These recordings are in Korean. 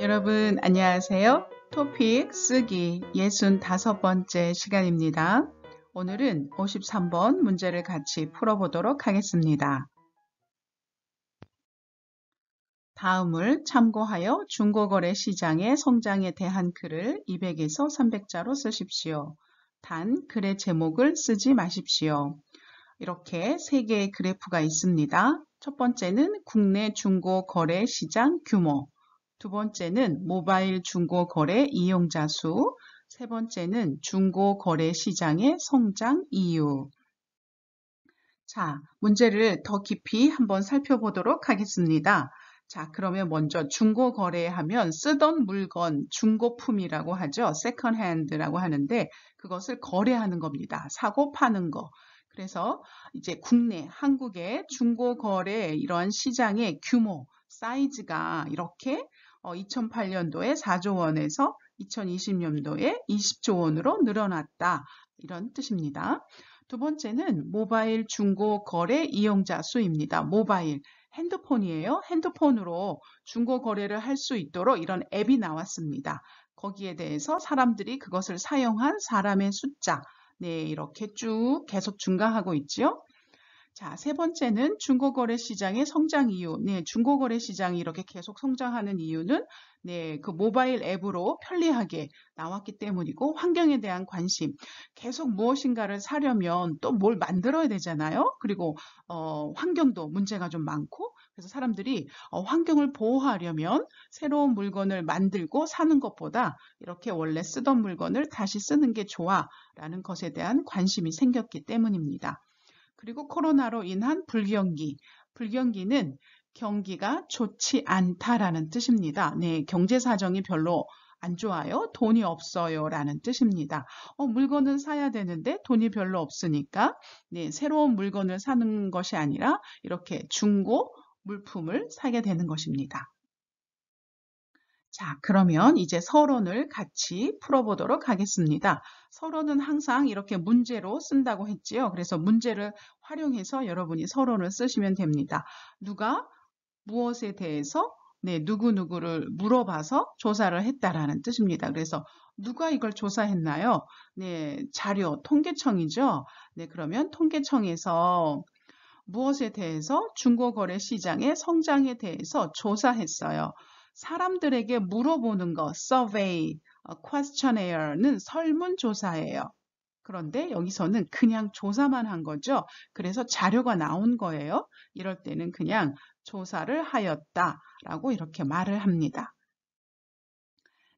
여러분 안녕하세요. 토픽 쓰기 65번째 시간입니다. 오늘은 53번 문제를 같이 풀어보도록 하겠습니다. 다음을 참고하여 중고거래 시장의 성장에 대한 글을 200에서 300자로 쓰십시오. 단 글의 제목을 쓰지 마십시오. 이렇게 3개의 그래프가 있습니다. 첫 번째는 국내 중고거래 시장 규모, 두 번째는 모바일 중고거래 이용자 수, 세 번째는 중고거래 시장의 성장 이유. 자, 문제를 더 깊이 한번 살펴보도록 하겠습니다. 자, 그러면 먼저 중고거래하면 쓰던 물건, 중고품이라고 하죠. 세컨 핸드라고 하는데 그것을 거래하는 겁니다. 사고 파는 거. 그래서 이제 국내, 한국의 중고거래 이런 시장의 규모, 사이즈가 이렇게 2008년도에 4조 원에서 2020년도에 20조 원으로 늘어났다. 이런 뜻입니다. 두 번째는 모바일 중고거래 이용자 수입니다. 모바일, 핸드폰이에요. 핸드폰으로 중고거래를 할 수 있도록 이런 앱이 나왔습니다. 거기에 대해서 사람들이 그것을 사용한 사람의 숫자, 네, 이렇게 쭉 계속 증가하고 있죠. 자, 세 번째는 중고거래 시장의 성장 이유. 네, 중고거래 시장이 이렇게 계속 성장하는 이유는 네, 그 모바일 앱으로 편리하게 나왔기 때문이고 환경에 대한 관심. 계속 무엇인가를 사려면 또 뭘 만들어야 되잖아요. 그리고 환경도 문제가 좀 많고 그래서 사람들이 환경을 보호하려면 새로운 물건을 만들고 사는 것보다 이렇게 원래 쓰던 물건을 다시 쓰는 게 좋아라는 것에 대한 관심이 생겼기 때문입니다. 그리고 코로나로 인한 불경기. 불경기는 경기가 좋지 않다라는 뜻입니다. 네, 경제 사정이 별로 안 좋아요. 돈이 없어요. 라는 뜻입니다. 물건은 사야 되는데 돈이 별로 없으니까 네, 새로운 물건을 사는 것이 아니라 이렇게 중고 물품을 사게 되는 것입니다. 자, 그러면 이제 서론을 같이 풀어보도록 하겠습니다. 서론은 항상 이렇게 문제로 쓴다고 했지요. 그래서 문제를 활용해서 여러분이 서론을 쓰시면 됩니다. 누가 무엇에 대해서 네, 누구누구를 물어봐서 조사를 했다라는 뜻입니다. 그래서 누가 이걸 조사했나요? 네, 자료, 통계청이죠. 네, 그러면 통계청에서 무엇에 대해서 중고거래 시장의 성장에 대해서 조사했어요. 사람들에게 물어보는 거, survey, questionnaires,는 설문조사예요. 그런데 여기서는 그냥 조사만 한 거죠. 그래서 자료가 나온 거예요. 이럴 때는 그냥 조사를 하였다라고 이렇게 말을 합니다.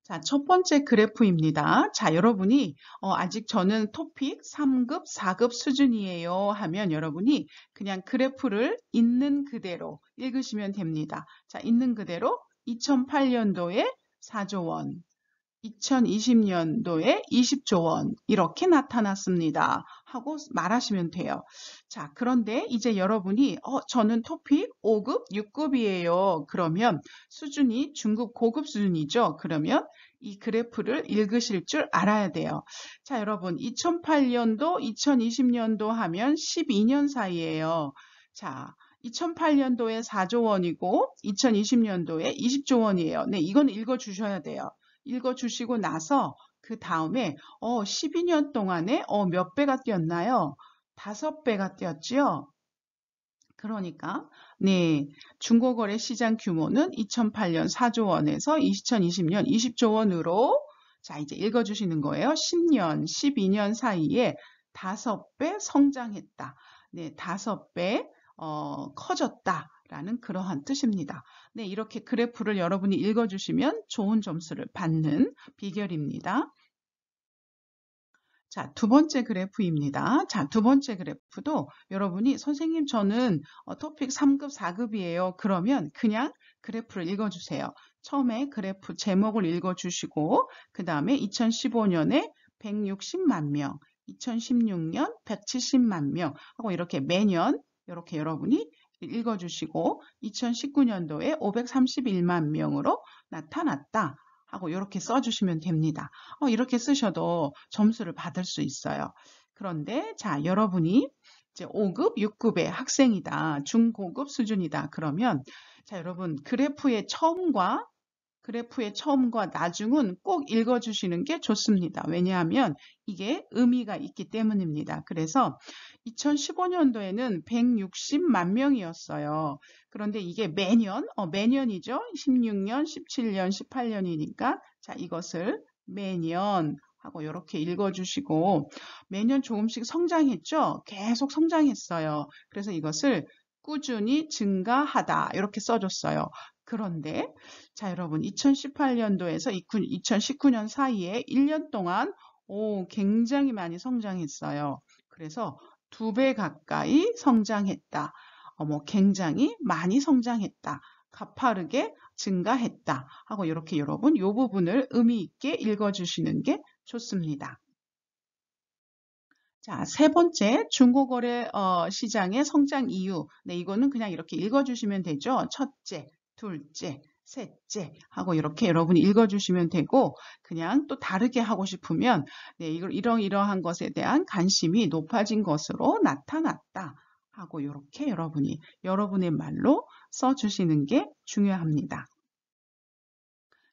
자, 첫 번째 그래프입니다. 자, 여러분이 아직 저는 토픽 3급, 4급 수준이에요 하면 여러분이 그냥 그래프를 있는 그대로 읽으시면 됩니다. 자, 있는 그대로 2008년도에 4조 원, 2020년도에 20조 원 이렇게 나타났습니다 하고 말하시면 돼요. 자, 그런데 이제 여러분이 저는 토픽 5급, 6급이에요. 그러면 수준이 중급 고급 수준이죠. 그러면 이 그래프를 읽으실 줄 알아야 돼요. 자, 여러분 2008년도, 2020년도 하면 12년 사이예요. 자, 2008년도에 4조 원이고 2020년도에 20조 원이에요. 네, 이건 읽어주셔야 돼요. 읽어주시고 나서 그 다음에 12년 동안에 몇 배가 뛰었나요? 5배가 뛰었지요. 그러니까 네, 중고거래 시장 규모는 2008년 4조 원에서 2020년 20조 원으로 자, 이제 읽어주시는 거예요. 10년, 12년 사이에 5배 성장했다. 네, 5배 커졌다. 라는 그러한 뜻입니다. 네, 이렇게 그래프를 여러분이 읽어주시면 좋은 점수를 받는 비결입니다. 자, 두 번째 그래프입니다. 자, 두 번째 그래프도 여러분이 선생님 저는 토픽 3급, 4급이에요. 그러면 그냥 그래프를 읽어주세요. 처음에 그래프 제목을 읽어주시고 그 다음에 2015년에 160만 명, 2016년 170만 명 하고 이렇게 매년 이렇게 여러분이 읽어주시고 2019년도에 531만 명으로 나타났다 하고 이렇게 써주시면 됩니다. 이렇게 쓰셔도 점수를 받을 수 있어요. 그런데 자, 여러분이 이제 5급, 6급의 학생이다. 중고급 수준이다. 그러면 자, 여러분 그래프의 처음과 그래프의 처음과 나중은 꼭 읽어주시는 게 좋습니다. 왜냐하면 이게 의미가 있기 때문입니다. 그래서 2015년도에는 160만 명이었어요. 그런데 이게 매년이죠. 16년, 17년, 18년이니까 자, 이것을 매년 하고 이렇게 읽어주시고 매년 조금씩 성장했죠. 계속 성장했어요. 그래서 이것을 꾸준히 증가하다 이렇게 써줬어요. 그런데 자 여러분 2018년도에서 2019년 사이에 1년 동안 굉장히 많이 성장했어요. 그래서 2배 가까이 성장했다. 굉장히 많이 성장했다. 가파르게 증가했다. 하고 이렇게 여러분 이 부분을 의미 있게 읽어주시는 게 좋습니다. 자, 세 번째 중고거래 시장의 성장 이유. 네, 이거는 그냥 이렇게 읽어주시면 되죠. 첫째, 둘째, 셋째 하고 이렇게 여러분이 읽어주시면 되고 그냥 또 다르게 하고 싶으면 네, 이러한 것에 대한 관심이 높아진 것으로 나타났다 하고 이렇게 여러분의 말로 써주시는 게 중요합니다.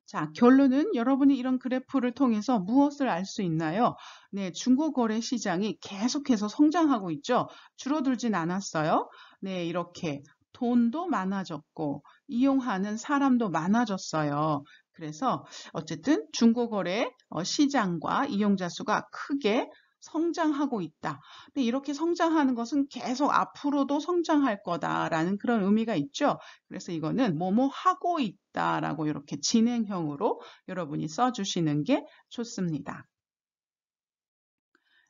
자, 결론은 여러분이 이런 그래프를 통해서 무엇을 알 수 있나요? 네, 중고거래 시장이 계속해서 성장하고 있죠. 줄어들진 않았어요. 네, 이렇게 돈도 많아졌고 이용하는 사람도 많아졌어요. 그래서 어쨌든 중고거래 시장과 이용자 수가 크게 성장하고 있다. 근데 이렇게 성장하는 것은 계속 앞으로도 성장할 거다라는 그런 의미가 있죠. 그래서 이거는 뭐뭐 하고 있다라고 이렇게 진행형으로 여러분이 써주시는 게 좋습니다.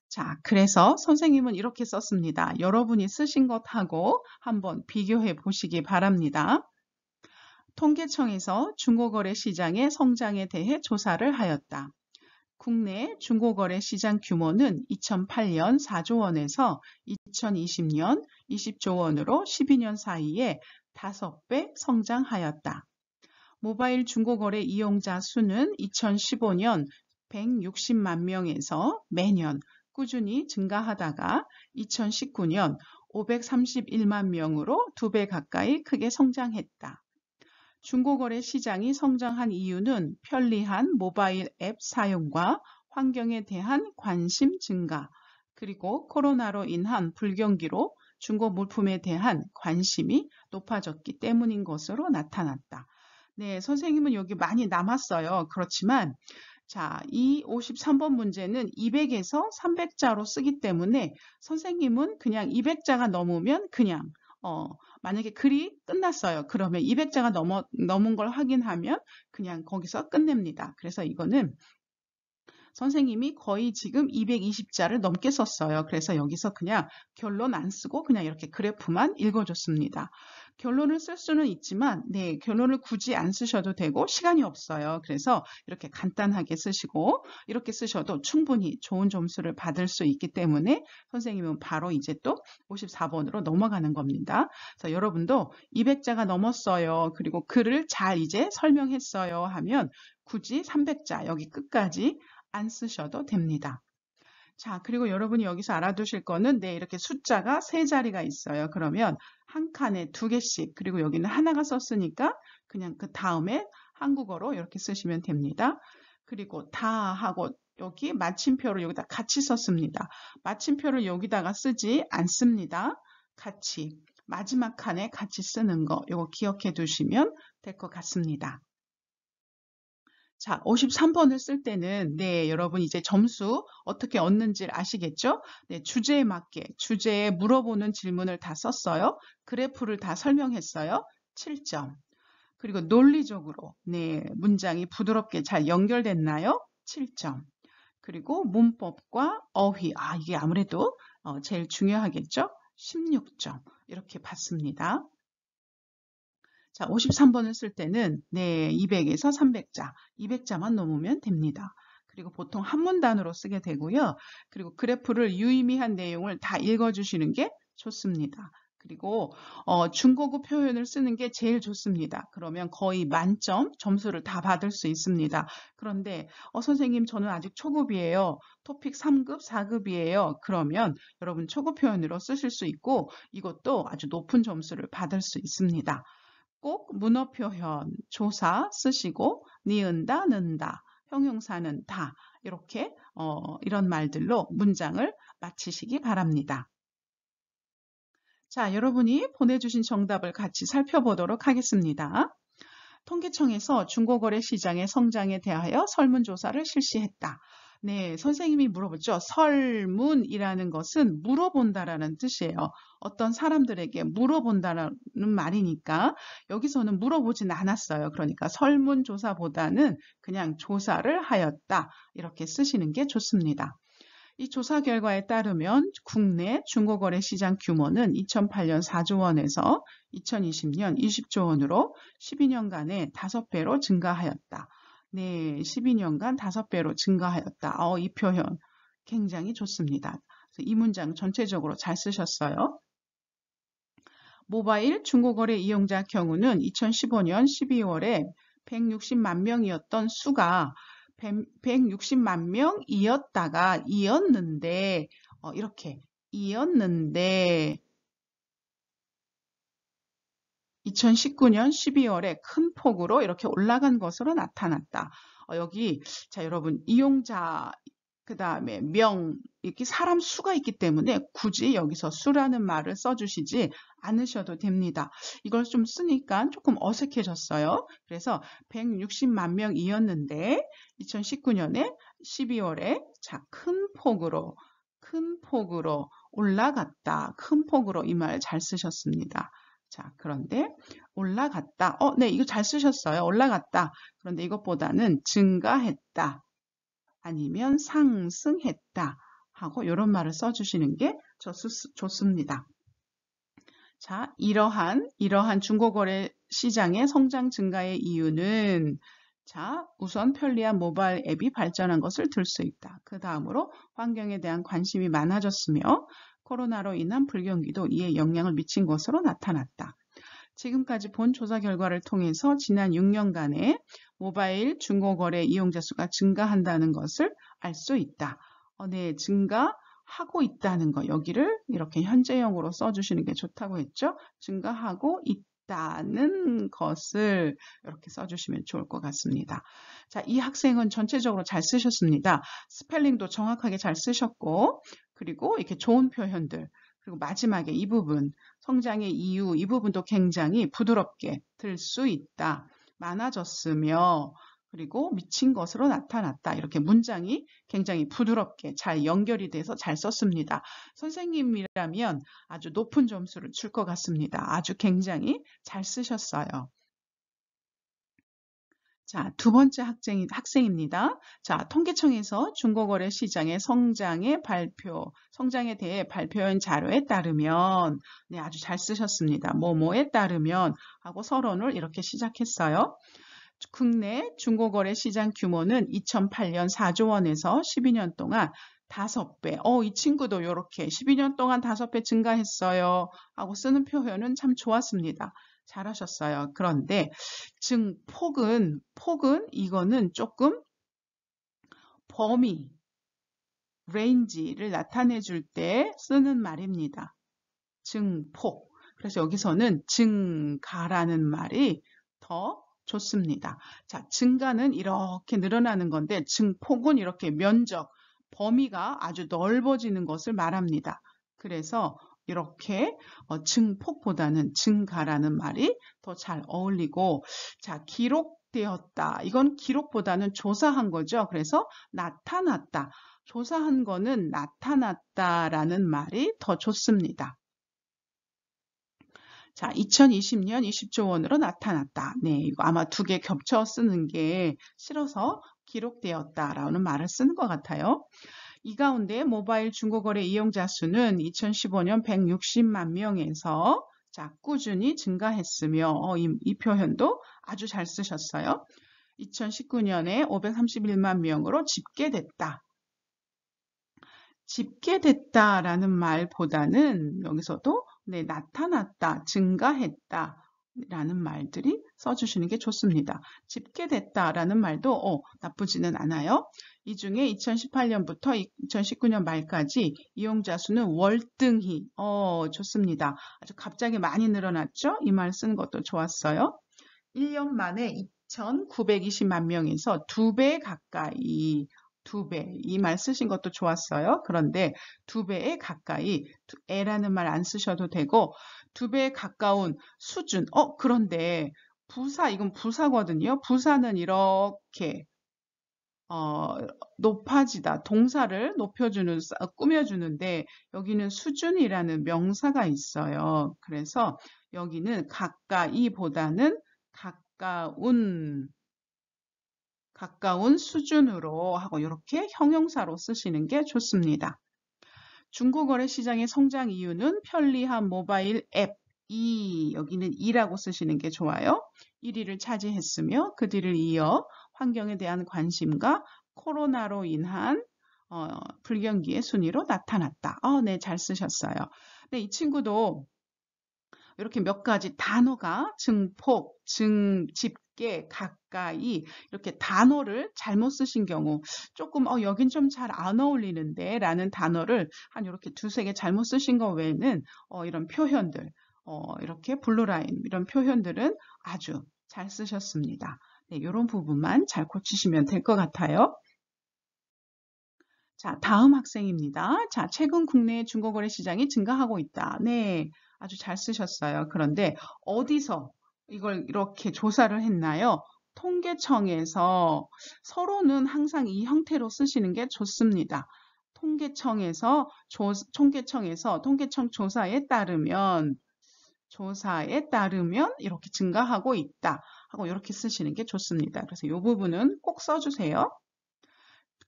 자, 그래서 선생님은 이렇게 썼습니다. 여러분이 쓰신 것하고 한번 비교해 보시기 바랍니다. 통계청에서 중고거래 시장의 성장에 대해 조사를 하였다. 국내 중고거래 시장 규모는 2008년 4조 원에서 2020년 20조 원으로 12년 사이에 5배 성장하였다. 모바일 중고거래 이용자 수는 2015년 160만 명에서 매년 꾸준히 증가하다가 2019년 531만 명으로 2배 가까이 크게 성장했다. 중고거래 시장이 성장한 이유는 편리한 모바일 앱 사용과 환경에 대한 관심 증가, 그리고 코로나로 인한 불경기로 중고 물품에 대한 관심이 높아졌기 때문인 것으로 나타났다. 네, 선생님은 여기 많이 남았어요. 그렇지만 자, 이 53번 문제는 200에서 300자로 쓰기 때문에 선생님은 그냥 200자가 넘으면 그냥 만약에 글이 끝났어요. 그러면 200자가 넘은 걸 확인하면 그냥 거기서 끝냅니다. 그래서 이거는 선생님이 거의 지금 220자를 넘게 썼어요. 그래서 여기서 그냥 결론 안 쓰고 그냥 이렇게 그래프만 읽어줬습니다. 결론을 쓸 수는 있지만 네, 결론을 굳이 안 쓰셔도 되고 시간이 없어요. 그래서 이렇게 간단하게 쓰시고 이렇게 쓰셔도 충분히 좋은 점수를 받을 수 있기 때문에 선생님은 바로 이제 또 54번으로 넘어가는 겁니다. 그래서 여러분도 200자가 넘었어요. 그리고 글을 잘 이제 설명했어요 하면 굳이 300자 여기 끝까지 안 쓰셔도 됩니다. 자, 그리고 여러분이 여기서 알아두실 거는 네, 이렇게 숫자가 3자리가 있어요. 그러면 한 칸에 2개씩, 그리고 여기는 하나가 썼으니까 그냥 그 다음에 한국어로 이렇게 쓰시면 됩니다. 그리고 다 하고 여기 마침표를 여기다 같이 썼습니다. 마침표를 여기다가 쓰지 않습니다. 같이 마지막 칸에 같이 쓰는 거 이거 기억해 두시면 될 것 같습니다. 자, 53번을 쓸 때는 네, 여러분 이제 점수 어떻게 얻는지 아시겠죠? 네, 주제에 맞게 주제에 물어보는 질문을 다 썼어요. 그래프를 다 설명했어요. 7점. 그리고 논리적으로 네, 문장이 부드럽게 잘 연결됐나요? 7점. 그리고 문법과 어휘, 이게 아무래도 제일 중요하겠죠? 16점. 이렇게 받습니다. 자, 53번을 쓸 때는 네, 200에서 300자, 200자만 넘으면 됩니다. 그리고 보통 한문단으로 쓰게 되고요. 그리고 그래프를 유의미한 내용을 다 읽어주시는 게 좋습니다. 그리고 중고급 표현을 쓰는 게 제일 좋습니다. 그러면 거의 만점 점수를 다 받을 수 있습니다. 그런데 선생님 저는 아직 초급이에요. 토픽 3급, 4급이에요. 그러면 여러분 초급 표현으로 쓰실 수 있고 이것도 아주 높은 점수를 받을 수 있습니다. 꼭 문어 표현, 조사 쓰시고 니은다, 는다, 형용사는 다 이렇게 이런 말들로 문장을 마치시기 바랍니다. 자, 여러분이 보내주신 정답을 같이 살펴보도록 하겠습니다. 통계청에서 중고거래 시장의 성장에 대하여 설문조사를 실시했다. 네, 선생님이 물어봤죠. 설문이라는 것은 물어본다라는 뜻이에요. 어떤 사람들에게 물어본다는 말이니까 여기서는 물어보진 않았어요. 그러니까 설문조사보다는 그냥 조사를 하였다. 이렇게 쓰시는 게 좋습니다. 이 조사 결과에 따르면 국내 중고거래 시장 규모는 2008년 4조 원에서 2020년 20조 원으로 12년간에 5배로 증가하였다. 네, 12년간 5배로 증가하였다. 이 표현 굉장히 좋습니다. 이 문장 전체적으로 잘 쓰셨어요. 모바일 중고거래 이용자 경우는 2015년 12월에 160만 명이었던 수가 160만 명이었다가 이었는데 이렇게 이었는데 2019년 12월에 큰 폭으로 이렇게 올라간 것으로 나타났다. 여기 자 여러분 이용자 그 다음에 명 이렇게 사람 수가 있기 때문에 굳이 여기서 수라는 말을 써주시지 않으셔도 됩니다. 이걸 좀 쓰니까 조금 어색해졌어요. 그래서 160만 명이었는데 2019년에 12월에 자, 큰 폭으로 올라갔다. 큰 폭으로 이 말 잘 쓰셨습니다. 자, 그런데 올라갔다. 네, 이거 잘 쓰셨어요. 올라갔다. 그런데 이것보다는 증가했다. 아니면 상승했다. 하고 이런 말을 써주시는 게 좋습니다. 자, 이러한 중고거래 시장의 성장 증가의 이유는 자, 우선 편리한 모바일 앱이 발전한 것을 들 수 있다. 그 다음으로 환경에 대한 관심이 많아졌으며 코로나로 인한 불경기도 이에 영향을 미친 것으로 나타났다. 지금까지 본 조사 결과를 통해서 지난 6년간의 모바일 중고거래 이용자 수가 증가한다는 것을 알 수 있다. 네, 증가하고 있다는 거 여기를 이렇게 현재형으로 써주시는 게 좋다고 했죠. 증가하고 있다는 것을 이렇게 써주시면 좋을 것 같습니다. 자, 이 학생은 전체적으로 잘 쓰셨습니다. 스펠링도 정확하게 잘 쓰셨고 그리고 이렇게 좋은 표현들 그리고 마지막에 이 부분 성장의 이유 이 부분도 굉장히 부드럽게 들 수 있다. 많아졌으며 그리고 미친 것으로 나타났다. 이렇게 문장이 굉장히 부드럽게 잘 연결이 돼서 잘 썼습니다. 선생님이라면 아주 높은 점수를 줄 것 같습니다. 아주 굉장히 잘 쓰셨어요. 자, 두 번째 학생입니다. 자, 통계청에서 중고거래 시장의 성장에 대해 발표한 자료에 따르면, 네, 아주 잘 쓰셨습니다. 뭐뭐에 따르면 하고 서론을 이렇게 시작했어요. 국내 중고거래 시장 규모는 2008년 4조 원에서 12년 동안 5배. 이 친구도 이렇게 12년 동안 5배 증가했어요. 하고 쓰는 표현은 참 좋았습니다. 잘하셨어요. 그런데 폭은 이거는 조금 범위, 레인지를 나타내 줄 때 쓰는 말입니다. 증폭. 그래서 여기서는 증가라는 말이 더 좋습니다. 자, 증가는 이렇게 늘어나는 건데 증폭은 이렇게 면적, 범위가 아주 넓어지는 것을 말합니다. 그래서 이렇게 증폭보다는 증가라는 말이 더 잘 어울리고 자, 기록되었다. 이건 기록보다는 조사한 거죠. 그래서 나타났다. 조사한 거는 나타났다라는 말이 더 좋습니다. 자, 2020년 20조 원으로 나타났다. 네, 이거 아마 두 개 겹쳐 쓰는 게 싫어서 기록되었다라는 말을 쓰는 것 같아요. 이 가운데 모바일 중고거래 이용자 수는 2015년 160만 명에서 자, 꾸준히 증가했으며 이 표현도 아주 잘 쓰셨어요. 2019년에 531만 명으로 집계됐다. 집계됐다라는 말보다는 여기서도 네, 나타났다, 증가했다. 라는 말들이 써주시는 게 좋습니다. 집계됐다 라는 말도 나쁘지는 않아요. 이 중에 2018년부터 2019년 말까지 이용자 수는 월등히 좋습니다. 아주 갑자기 많이 늘어났죠? 이 말 쓰는 것도 좋았어요. 1년 만에 2,920만 명에서 2배 가까이 2배 이 말 쓰신 것도 좋았어요. 그런데 2배에 가까이 에라는 말 안 쓰셔도 되고 2배에 가까운 수준. 그런데 이건 부사거든요. 부사는 이렇게 높아지다, 동사를 꾸며주는데 여기는 수준이라는 명사가 있어요. 그래서 여기는 가까이보다는 가까운 수준으로 하고 이렇게 형용사로 쓰시는 게 좋습니다. 중고거래 시장의 성장 이유는 편리한 모바일 앱, 여기는 2라고 쓰시는 게 좋아요. 1위를 차지했으며 그 뒤를 이어 환경에 대한 관심과 코로나로 인한 불경기의 순위로 나타났다. 네, 잘 쓰셨어요. 네, 이 친구도 이렇게 몇 가지 단어가 증폭, 집계, 가까이 이렇게 단어를 잘못 쓰신 경우 조금 여긴 좀 잘 안 어울리는데 라는 단어를 한 이렇게 두세 개 잘못 쓰신 거 외에는 이런 표현들, 이렇게 블루라인 이런 표현들은 아주 잘 쓰셨습니다. 네, 이런 부분만 잘 고치시면 될 것 같아요. 자, 다음 학생입니다. 자, 최근 국내 중고거래 시장이 증가하고 있다. 네, 아주 잘 쓰셨어요. 그런데 어디서 이걸 이렇게 조사를 했나요? 통계청에서 서로는 항상 이 형태로 쓰시는 게 좋습니다. 통계청 조사에 따르면 이렇게 증가하고 있다 하고 이렇게 쓰시는 게 좋습니다. 그래서 이 부분은 꼭 써주세요.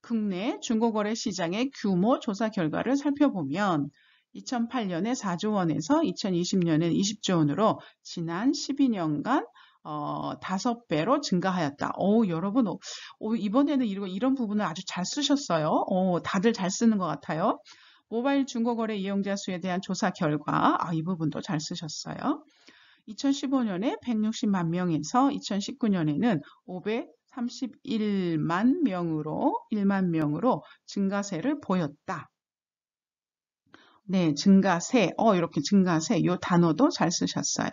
국내 중고거래 시장의 규모 조사 결과를 살펴보면 2008년에 4조 원에서 2020년엔 20조 원으로 지난 12년간 5배로 증가하였다. 여러분, 이번에는 이런 부분을 아주 잘 쓰셨어요. 다들 잘 쓰는 것 같아요. 모바일 중고거래 이용자 수에 대한 조사 결과, 이 부분도 잘 쓰셨어요. 2015년에 160만 명에서 2019년에는 531만 명으로 1만 명으로 증가세를 보였다. 네, 증가세. 이렇게 증가세. 이 단어도 잘 쓰셨어요.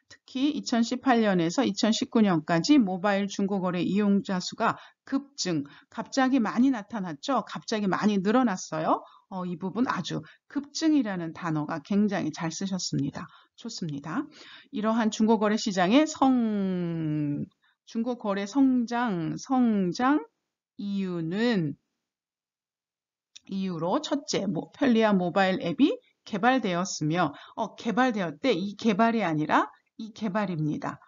특히 2018년에서 2019년까지 모바일 중고거래 이용자 수가 급증, 갑자기 많이 나타났죠? 갑자기 많이 늘어났어요. 이 부분 아주 급증이라는 단어가 굉장히 잘 쓰셨습니다. 좋습니다. 이러한 중고거래 시장의 중고거래 성장 이유로 첫째, 편리한 모바일 앱이 개발되었으며 개발되었대. 이 개발이 아니라 이 개발입니다.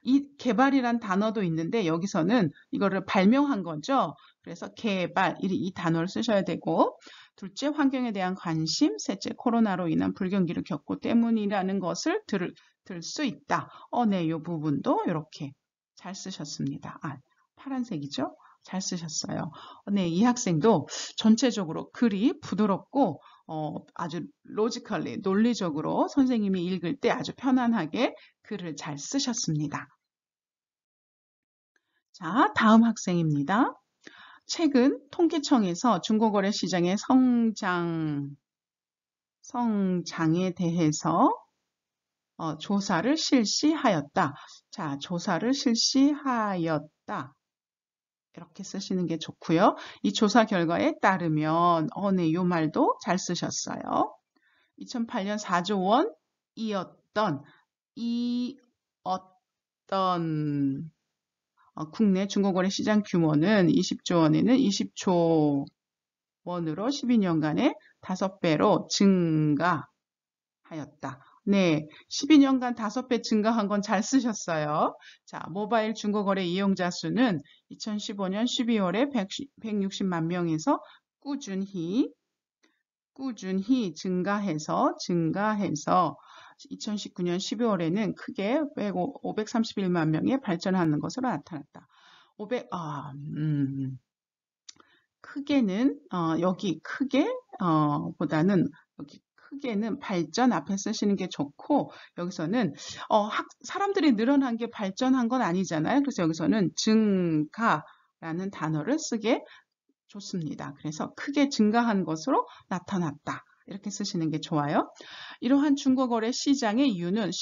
이 개발이란 단어도 있는데 여기서는 이거를 발명한 거죠. 그래서 개발, 이 단어를 쓰셔야 되고 둘째, 환경에 대한 관심, 셋째, 코로나로 인한 불경기를 겪고 때문이라는 것을 들 수 있다. 네, 이 부분도 이렇게 잘 쓰셨습니다. 파란색이죠? 잘 쓰셨어요. 네, 이 학생도 전체적으로 글이 부드럽고 아주 논리적으로 선생님이 읽을 때 아주 편안하게 글을 잘 쓰셨습니다. 자, 다음 학생입니다. 최근 통계청에서 중고거래 시장의 성장에 대해서 조사를 실시하였다. 자, 조사를 실시하였다. 이렇게 쓰시는 게 좋고요. 이 조사 결과에 따르면 네, 이 말도 잘 쓰셨어요. 2008년 4조 원이었던 국내 중고거래 시장 규모는 20조 원에는 20조 원으로 12년간에 5배로 증가하였다. 네, 12년간 5배 증가한 건 잘 쓰셨어요. 자, 모바일 중고거래 이용자 수는 2015년 12월에 160만 명에서 꾸준히 증가해서 2019년 12월에는 크게 531만 명에 발전하는 것으로 나타났다. 크게는 여기 크게 보다는 여기 크게는 발전 앞에 쓰시는 게 좋고 여기서는 사람들이 늘어난 게 발전한 건 아니잖아요. 그래서 여기서는 증가라는 단어를 쓰게 좋습니다. 그래서 크게 증가한 것으로 나타났다. 이렇게 쓰시는 게 좋아요. 이러한 중고거래 시장의 이유는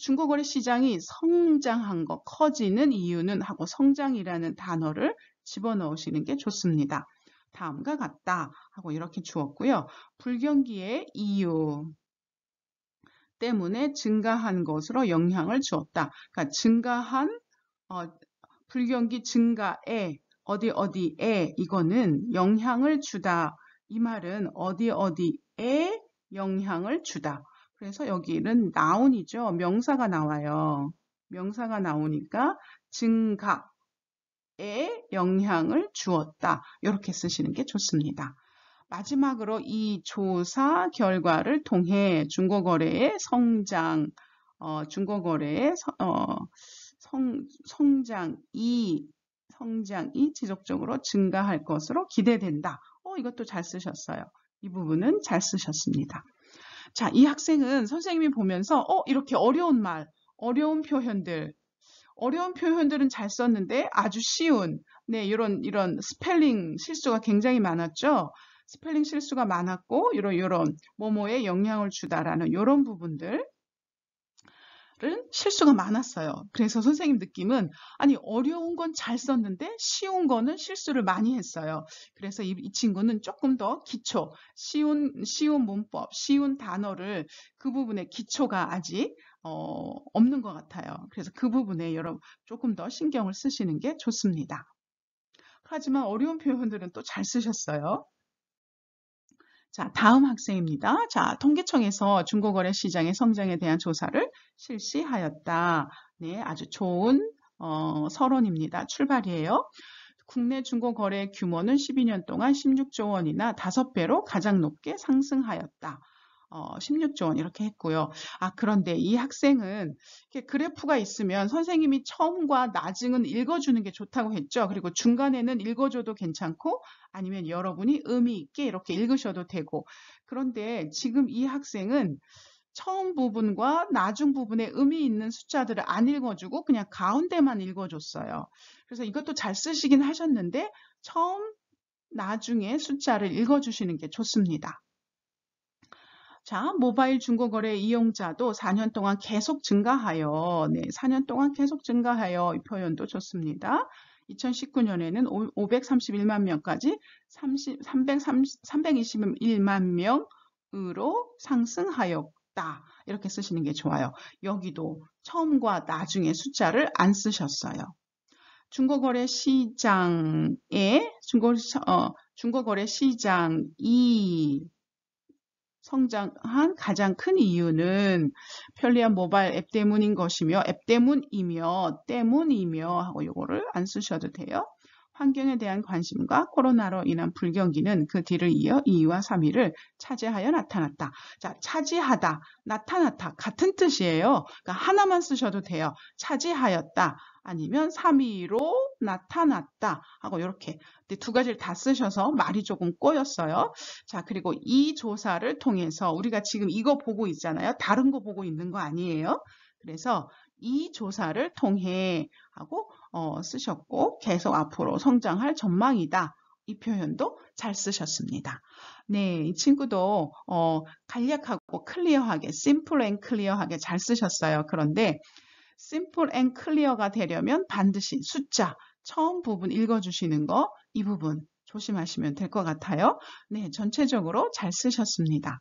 중고거래 시장이 성장한 거, 커지는 이유는 하고 성장이라는 단어를 집어넣으시는 게 좋습니다. 다음과 같다 하고 이렇게 주었고요. 불경기의 이유 때문에 증가한 것으로 영향을 주었다. 그러니까 증가한 불경기 증가에 어디에 이거는 영향을 주다. 이 말은 어디에 영향을 주다. 그래서 여기는 나운이죠. 명사가 나와요. 명사가 나오니까 증가에 영향을 주었다. 이렇게 쓰시는 게 좋습니다. 마지막으로 이 조사 결과를 통해 중고거래의 성장, 중고거래의 성장이 지속적으로 증가할 것으로 기대된다. 이것도 잘 쓰셨어요. 이 부분은 잘 쓰셨습니다. 자, 이 학생은 선생님이 보면서 이렇게 어려운 표현들은 잘 썼는데 아주 쉬운 이런 스펠링 실수가 굉장히 많았죠. 스펠링 실수가 많았고 이런 뭐뭐에 영향을 주다라는 이런 부분들 실수가 많았어요. 그래서 선생님 느낌은 아니 어려운 건 잘 썼는데 쉬운 거는 실수를 많이 했어요. 그래서 이 친구는 조금 더 기초, 쉬운 문법, 쉬운 단어를 그 부분에 기초가 아직 없는 것 같아요. 그래서 그 부분에 여러분 조금 더 신경을 쓰시는 게 좋습니다. 하지만 어려운 표현들은 또 잘 쓰셨어요. 자, 다음 학생입니다. 자, 통계청에서 중고거래 시장의 성장에 대한 조사를 실시하였다. 네, 아주 좋은 서론입니다. 출발이에요. 국내 중고거래 규모는 12년 동안 16조 원이나 5배로 가장 높게 상승하였다. 16조 원 이렇게 했고요. 그런데 이 학생은 이렇게 그래프가 있으면 선생님이 처음과 나중은 읽어주는 게 좋다고 했죠. 그리고 중간에는 읽어줘도 괜찮고 아니면 여러분이 의미 있게 이렇게 읽으셔도 되고 그런데 지금 이 학생은 처음 부분과 나중 부분에 의미 있는 숫자들을 안 읽어주고 그냥 가운데만 읽어줬어요. 그래서 이것도 잘 쓰시긴 하셨는데 처음, 나중에 숫자를 읽어주시는 게 좋습니다. 자, 모바일 중고거래 이용자도 4년 동안 계속 증가하여, 4년 동안 계속 증가하여 이 표현도 좋습니다. 2019년에는 531만 명까지 321만 명으로 상승하였다. 이렇게 쓰시는 게 좋아요. 여기도 처음과 나중에 숫자를 안 쓰셨어요. 중고거래 시장이 성장한 가장 큰 이유는 편리한 모바일 앱 때문인 것이며 때문이며 하고 요거를 안 쓰셔도 돼요. 환경에 대한 관심과 코로나로 인한 불경기는 그 뒤를 이어 2위와 3위를 차지하여 나타났다. 자, 차지하다, 나타났다 같은 뜻이에요. 그러니까 하나만 쓰셔도 돼요. 차지하였다 아니면 3위로 나타났다 하고 이렇게 두 가지를 다 쓰셔서 말이 조금 꼬였어요. 자, 그리고 이 조사를 통해서 우리가 지금 이거 보고 있잖아요. 다른 거 보고 있는 거 아니에요. 그래서 이 조사를 통해 하고 쓰셨고 계속 앞으로 성장할 전망이다. 이 표현도 잘 쓰셨습니다. 네, 이 친구도 간략하고 클리어하게, 심플 앤 클리어하게 잘 쓰셨어요. 그런데 심플 앤 클리어가 되려면 반드시 숫자, 처음 부분 읽어주시는 거, 이 부분 조심하시면 될 것 같아요. 네, 전체적으로 잘 쓰셨습니다.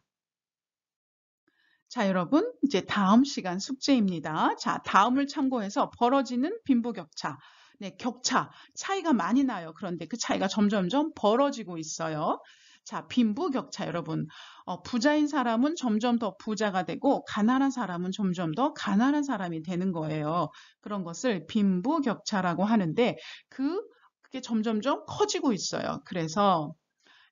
자, 여러분, 이제 다음 시간 숙제입니다. 자, 다음을 참고해서 벌어지는 빈부격차. 네, 격차, 차이가 많이 나요. 그런데 그 차이가 점점점 벌어지고 있어요. 자, 빈부격차 여러분. 부자인 사람은 점점 더 부자가 되고 가난한 사람은 점점 더 가난한 사람이 되는 거예요. 그런 것을 빈부격차라고 하는데 그게 점점점 커지고 있어요. 그래서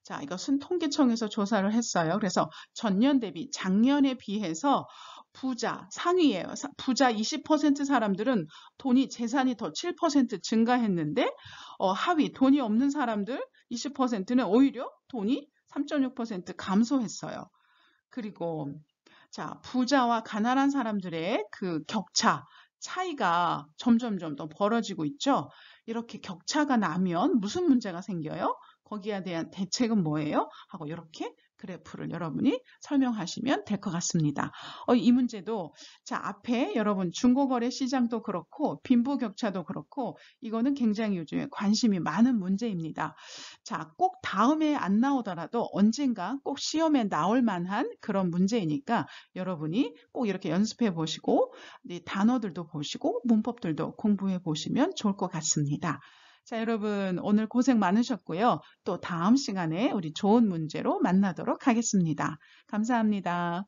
자, 이것은 통계청에서 조사를 했어요. 그래서 전년 대비 작년에 비해서 부자 상위예요. 부자 20% 사람들은 재산이 더 7% 증가했는데 하위 돈이 없는 사람들 20%는 오히려 돈이 3.6% 감소했어요. 그리고 자, 부자와 가난한 사람들의 그 격차, 차이가 점점점 더 벌어지고 있죠. 이렇게 격차가 나면 무슨 문제가 생겨요? 거기에 대한 대책은 뭐예요? 하고 이렇게 그래프를 여러분이 설명하시면 될 것 같습니다. 이 문제도 자, 앞에 여러분 중고거래 시장도 그렇고 빈부격차도 그렇고 이거는 굉장히 요즘에 관심이 많은 문제입니다. 자, 꼭 다음에 안 나오더라도 언젠가 꼭 시험에 나올 만한 그런 문제이니까 여러분이 꼭 이렇게 연습해 보시고 단어들도 보시고 문법들도 공부해 보시면 좋을 것 같습니다. 자, 여러분 오늘 고생 많으셨고요. 또 다음 시간에 우리 좋은 문제로 만나도록 하겠습니다. 감사합니다.